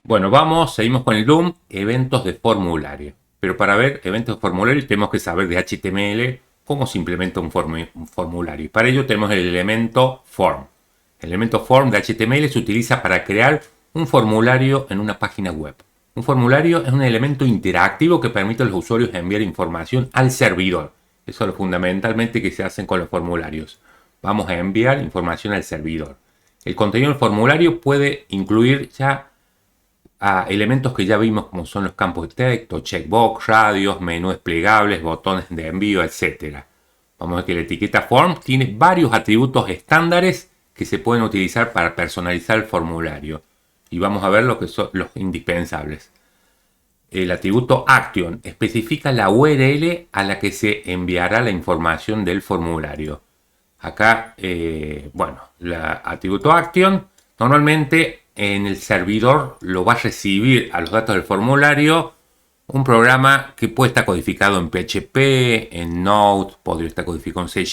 Bueno, seguimos con el Loom, eventos de formulario. Pero para ver eventos de formulario tenemos que saber de HTML cómo se implementa un formulario. Y para ello tenemos el elemento form. El elemento form de HTML se utiliza para crear un formulario en una página web. Un formulario es un elemento interactivo que permite a los usuarios enviar información al servidor. Eso es lo fundamentalmente que se hacen con los formularios. Vamos a enviar información al servidor. El contenido del formulario puede incluir ya a elementos que ya vimos, como son los campos de texto, checkbox, radios, menús plegables, botones de envío, etc. Vamos a ver que la etiqueta form tiene varios atributos estándares que se pueden utilizar para personalizar el formulario. Y vamos a ver lo que son los indispensables. El atributo action especifica la URL a la que se enviará la información del formulario. Acá, el atributo action normalmente en el servidor lo va a recibir a los datos del formulario un programa que puede estar codificado en PHP, en Node, podría estar codificado en C#,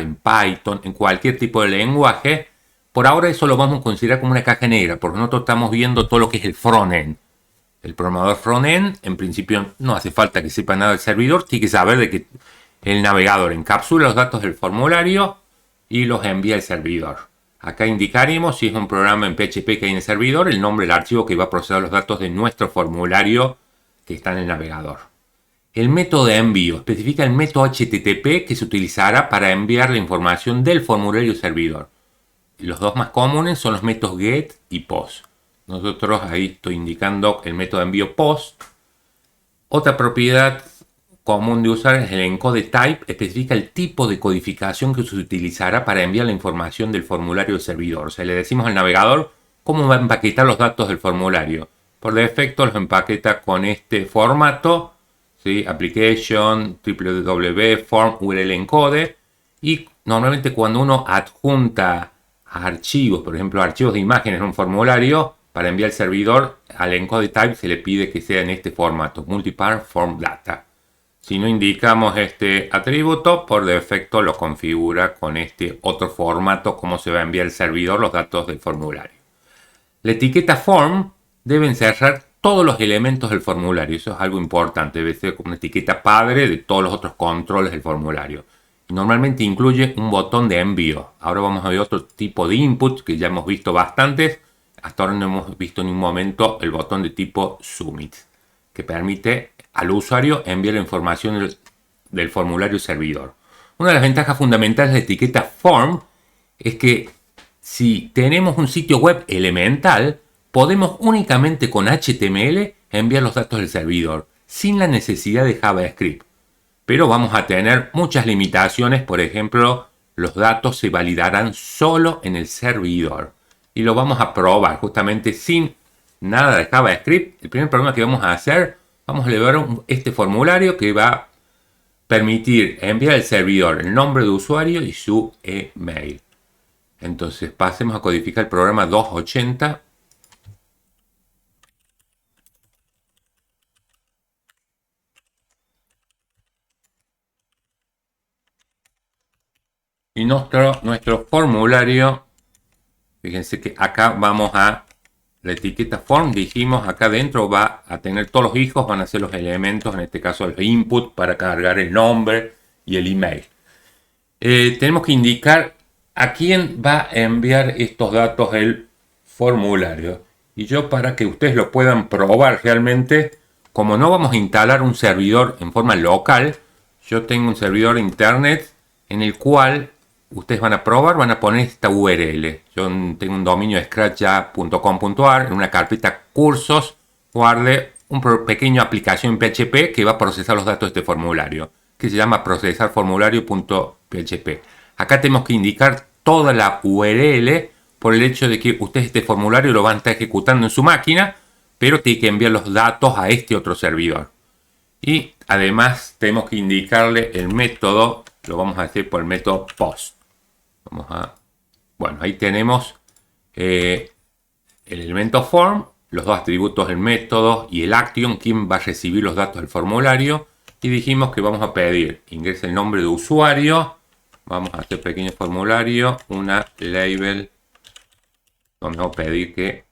en Python, en cualquier tipo de lenguaje. Por ahora eso lo vamos a considerar como una caja negra, porque nosotros estamos viendo todo lo que es el frontend. El programador frontend, en principio, no hace falta que sepa nada del servidor, tiene que saber de que el navegador encapsula los datos del formulario y los envía al servidor. Acá indicaremos si es un programa en PHP que hay en el servidor, el nombre del archivo que va a procesar los datos de nuestro formulario que está en el navegador. El método de envío especifica el método HTTP que se utilizará para enviar la información del formulario al servidor. Los dos más comunes son los métodos GET y POST. Nosotros ahí estoy indicando el método de envío POST. Otra propiedad común de usar es el encode type, especifica el tipo de codificación que se utilizará para enviar la información del formulario al servidor. O sea, le decimos al navegador cómo va a empaquetar los datos del formulario. Por defecto los empaqueta con este formato, ¿sí? Application, www, form, URL encode. Y normalmente cuando uno adjunta archivos, por ejemplo archivos de imágenes en un formulario, para enviar al servidor, al encode type se le pide que sea en este formato, multipart form data. Si no indicamos este atributo, por defecto lo configura con este otro formato, como se va a enviar al servidor los datos del formulario. La etiqueta form debe encerrar todos los elementos del formulario. Eso es algo importante. Debe ser como una etiqueta padre de todos los otros controles del formulario. Y normalmente incluye un botón de envío. Ahora vamos a ver otro tipo de input que ya hemos visto bastantes. Hasta ahora no hemos visto en un momento el botón de tipo submit, que permite al usuario enviar la información del formulario servidor. Una de las ventajas fundamentales de la etiqueta form es que si tenemos un sitio web elemental, podemos únicamente con HTML enviar los datos del servidor, sin la necesidad de JavaScript. Pero vamos a tener muchas limitaciones, por ejemplo, los datos se validarán solo en el servidor. Y lo vamos a probar justamente sin nada de JavaScript. El primer problema que vamos a hacer, vamos a elevar este formulario que va a permitir enviar al servidor el nombre de usuario y su email. Entonces pasemos a codificar el programa 280. Y nuestro formulario, fíjense que acá vamos a la etiqueta form, dijimos acá adentro va a tener todos los hijos, van a ser los elementos, en este caso el input para cargar el nombre y el email. Tenemos que indicar a quién va a enviar estos datos el formulario. Y yo, para que ustedes lo puedan probar realmente, como no vamos a instalar un servidor en forma local, yo tengo un servidor internet en el cual ustedes van a probar, van a poner esta URL. Yo tengo un dominio scratcha.com.ar, en una carpeta cursos, guarde un pequeño aplicación en PHP que va a procesar los datos de este formulario, que se llama procesarformulario.php. Acá tenemos que indicar toda la URL por el hecho de que ustedes este formulario lo van a estar ejecutando en su máquina, pero tiene que enviar los datos a este otro servidor. Y además tenemos que indicarle el método, lo vamos a hacer por el método post. Bueno, ahí tenemos el elemento form, los dos atributos, el método y el action, quién va a recibir los datos del formulario. Y dijimos que vamos a pedir, ingrese el nombre de usuario, vamos a hacer pequeño formulario, una label, donde vamos a pedir que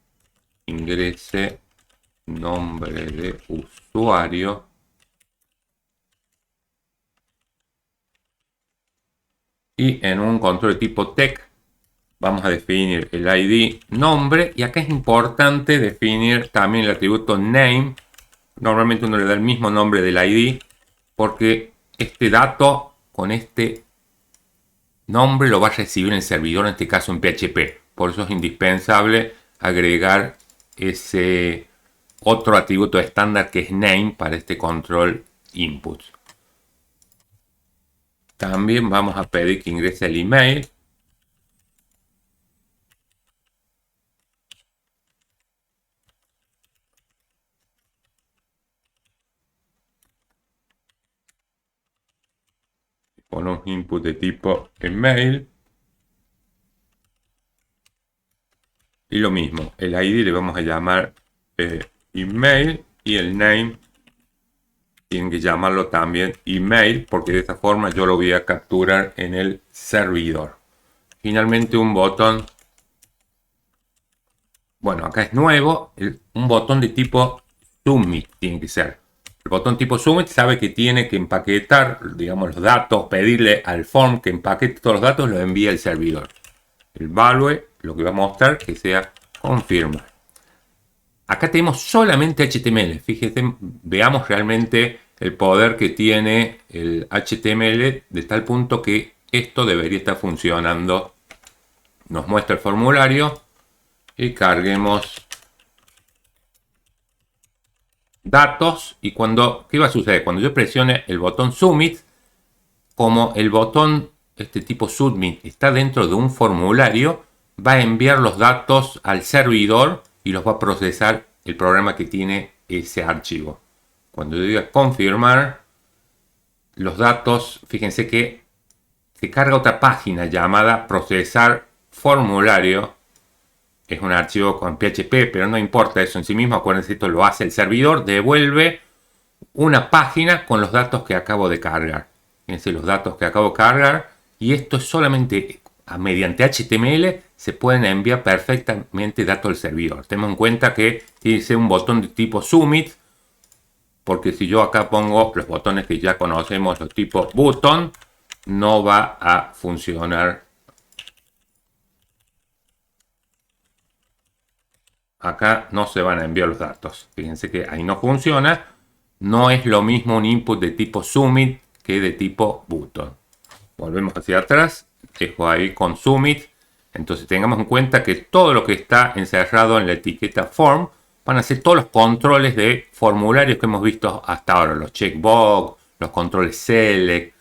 ingrese nombre de usuario. Y en un control de tipo text vamos a definir el ID nombre. Y acá es importante definir también el atributo name. Normalmente uno le da el mismo nombre del ID porque este dato con este nombre lo va a recibir en el servidor, en este caso en PHP. Por eso es indispensable agregar ese otro atributo estándar que es name para este control input. También vamos a pedir que ingrese el email. Ponemos input de tipo email. Y lo mismo, el ID le vamos a llamar email y el name tienen que llamarlo también email porque de esta forma yo lo voy a capturar en el servidor. Finalmente un botón, bueno acá es nuevo, un botón de tipo submit tiene que ser. El botón tipo submit sabe que tiene que empaquetar, digamos, los datos, pedirle al form que empaquete todos los datos, los envía al servidor. El value lo que va a mostrar que sea confirma. Acá tenemos solamente HTML. Fíjense, veamos realmente el poder que tiene el HTML de tal punto que esto debería estar funcionando. Nos muestra el formulario y carguemos datos. Y ¿qué va a suceder? Cuando yo presione el botón Submit, como el botón este tipo Submit está dentro de un formulario, va a enviar los datos al servidor y los va a procesar el programa que tiene ese archivo. Cuando yo diga confirmar, los datos, fíjense que se carga otra página llamada procesar formulario. Es un archivo con PHP, pero no importa eso en sí mismo. Acuérdense, esto lo hace el servidor, devuelve una página con los datos que acabo de cargar. Fíjense los datos que acabo de cargar. Y esto es solamente mediante HTML se pueden enviar perfectamente datos al servidor. Tenemos en cuenta que tiene que ser un botón de tipo submit, porque si yo acá pongo los botones que ya conocemos, los tipos button, no va a funcionar. Acá no se van a enviar los datos. Fíjense que ahí no funciona. No es lo mismo un input de tipo submit que de tipo button. Volvemos hacia atrás. Dejo ahí con submit. Entonces tengamos en cuenta que todo lo que está encerrado en la etiqueta form van a ser todos los controles de formularios que hemos visto hasta ahora. Los checkbox, los controles select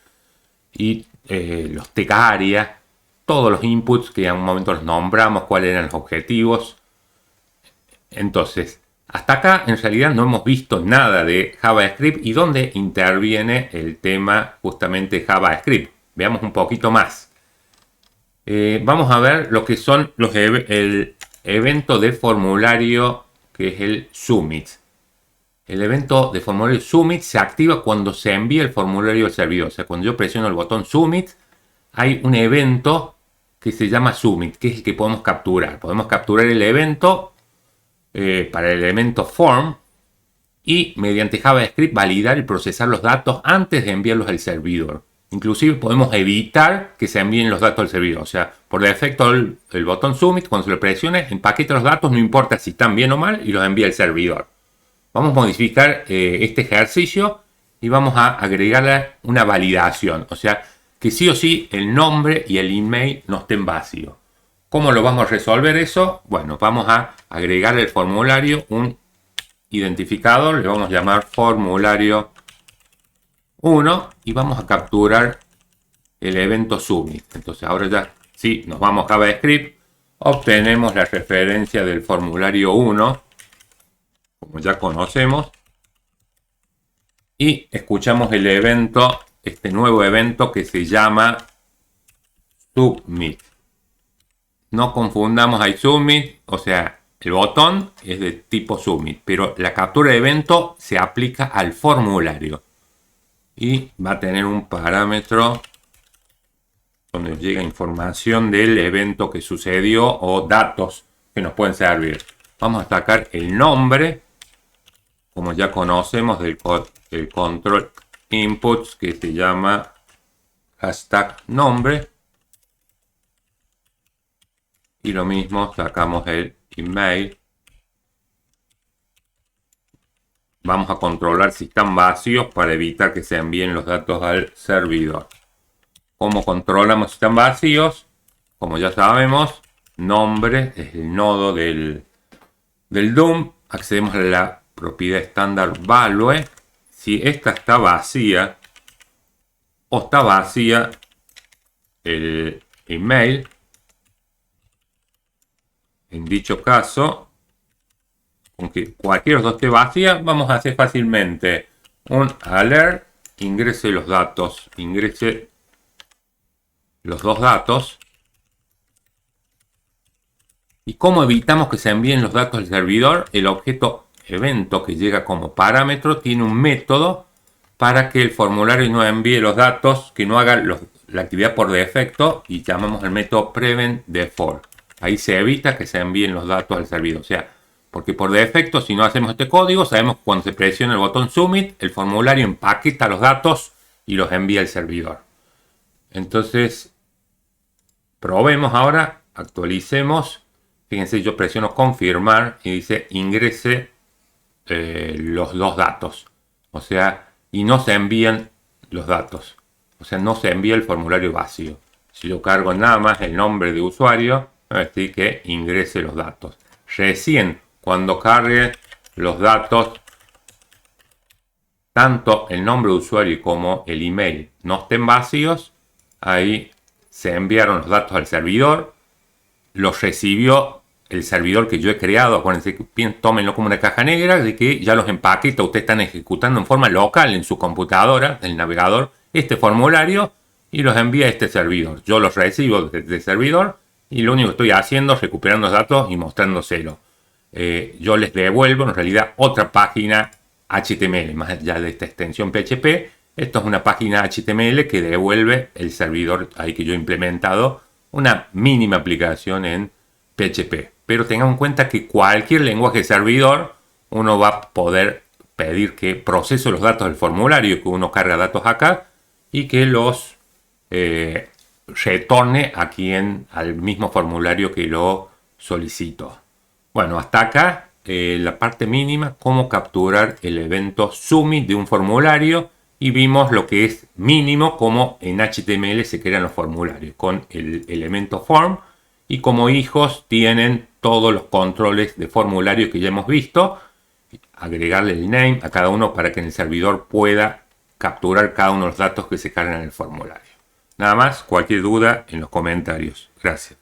y los tag area. Todos los inputs que en un momento los nombramos, cuáles eran los objetivos. Entonces, hasta acá en realidad no hemos visto nada de JavaScript y dónde interviene el tema justamente JavaScript. Veamos un poquito más. Vamos a ver lo que son el evento de formulario que es el submit. El evento de formulario submit se activa cuando se envía el formulario al servidor. O sea, cuando yo presiono el botón submit, hay un evento que se llama submit, que es el que podemos capturar. Podemos capturar el evento para el elemento form y mediante JavaScript validar y procesar los datos antes de enviarlos al servidor. Inclusive podemos evitar que se envíen los datos al servidor. O sea, por defecto el botón submit, cuando se lo presione, empaqueta los datos, no importa si están bien o mal, y los envía al servidor. Vamos a modificar este ejercicio y vamos a agregarle una validación. O sea, que sí o sí el nombre y el email no estén vacíos. ¿Cómo lo vamos a resolver eso? Bueno, vamos a agregarle al formulario un identificador. Le vamos a llamar formulario 1 y vamos a capturar el evento submit. Entonces ahora ya sí, nos vamos a JavaScript, obtenemos la referencia del formulario 1, como ya conocemos, y escuchamos el evento, este nuevo evento que se llama submit. No confundamos ahí submit, o sea, el botón es de tipo submit, pero la captura de evento se aplica al formulario. Y va a tener un parámetro donde nos llega información del evento que sucedió o datos que nos pueden servir. Vamos a sacar el nombre como ya conocemos del control inputs, que se llama hashtag nombre. Y lo mismo, sacamos el email. Vamos a controlar si están vacíos para evitar que se envíen los datos al servidor. ¿Cómo controlamos si están vacíos? Como ya sabemos, nombre es el nodo del DOM. Accedemos a la propiedad estándar value. Si esta está vacía o está vacía el email, en dicho caso, aunque cualquiera de los dos esté vacía, vamos a hacer fácilmente un alert, ingrese los datos, ingrese los dos datos. ¿Y cómo evitamos que se envíen los datos al servidor? El objeto evento que llega como parámetro tiene un método para que el formulario no envíe los datos, que no haga la actividad por defecto, y llamamos el método prevent default. Ahí se evita que se envíen los datos al servidor. O sea, porque por defecto, si no hacemos este código, sabemos que cuando se presiona el botón submit, el formulario empaqueta los datos y los envía al servidor. Entonces, probemos ahora, actualicemos. Fíjense, yo presiono confirmar y dice ingrese los dos datos. O sea, y no se envían los datos. O sea, no se envía el formulario vacío. Si yo cargo nada más el nombre de usuario, va a decir que ingrese los datos. Recién cuando cargue los datos, tanto el nombre de usuario como el email no estén vacíos, ahí se enviaron los datos al servidor, los recibió el servidor que yo he creado. Acuérdense que tómenlo como una caja negra, de que ya los empaqueta, ustedes están ejecutando en forma local en su computadora, el navegador, este formulario, y los envía a este servidor. Yo los recibo desde el servidor y lo único que estoy haciendo es recuperando los datos y mostrándoselo. Yo les devuelvo en realidad otra página HTML, más allá de esta extensión PHP. Esto es una página HTML que devuelve el servidor ahí que yo he implementado, una mínima aplicación en PHP. Pero tengan en cuenta que cualquier lenguaje servidor, uno va a poder pedir que procese los datos del formulario, que uno carga datos acá y que los retorne aquí al mismo formulario que lo solicito. Bueno, hasta acá la parte mínima, cómo capturar el evento submit de un formulario, y vimos lo que es mínimo, cómo en HTML se crean los formularios con el elemento form, y como hijos tienen todos los controles de formulario que ya hemos visto, agregarle el name a cada uno para que en el servidor pueda capturar cada uno de los datos que se cargan en el formulario. Nada más, cualquier duda en los comentarios. Gracias.